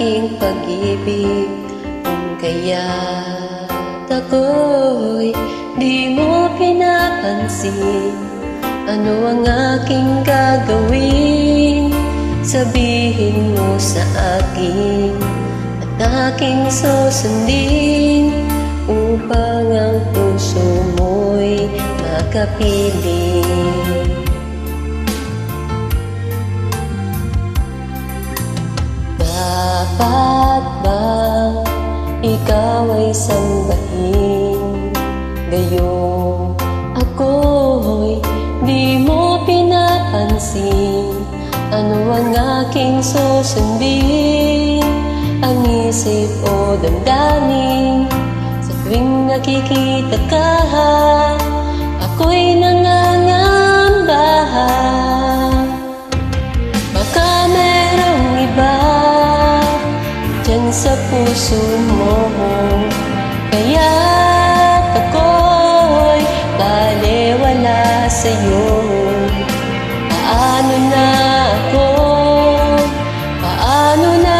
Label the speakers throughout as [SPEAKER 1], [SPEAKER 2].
[SPEAKER 1] aking pag-ibig, kung kaya't ako'y di mo pinapansin. Ano ang aking gagawin? Sabihin mo sa akin at aking susundin, upang ang puso mo'y makapiling. Dapat ba ikaw ay sambahin, gayong ako'y di mo pinapansin? Ano ang aking susundin? Ang isip o damdamin? Sa tuwing nakikita ka, ako'y nangangamba. Baka merong iba dyan sa puso mo, kaya't ako'y balewala sa'yo. Paano na ako? Paano na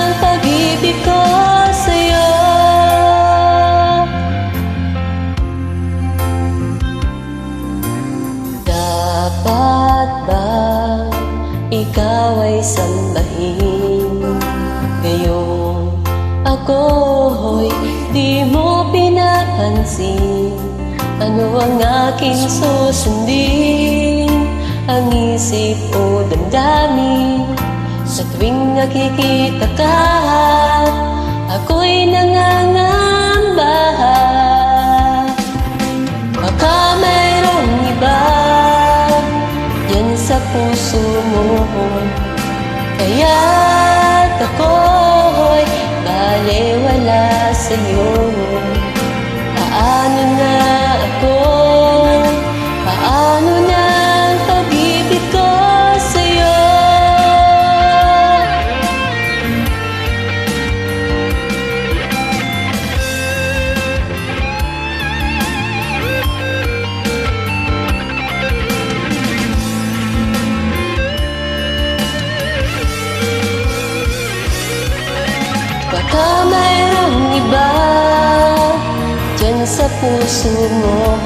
[SPEAKER 1] ang pag-ibig ko sa'yo? Dapat ba ikaw ay sambahin, gayong ako'y di mo pinapansin? Ano ang aking susundin? Ang isip o damdamin? Sa tuwing nakikita ka, ako'y nangangamba. Baka mayroong iba dyan sa puso mo, kaya't ako'y balewala sa'yo. Paano na ako? Paano na ang pag-ibig ko sa'yo? Baka mayroong iba dyan sa puso mo,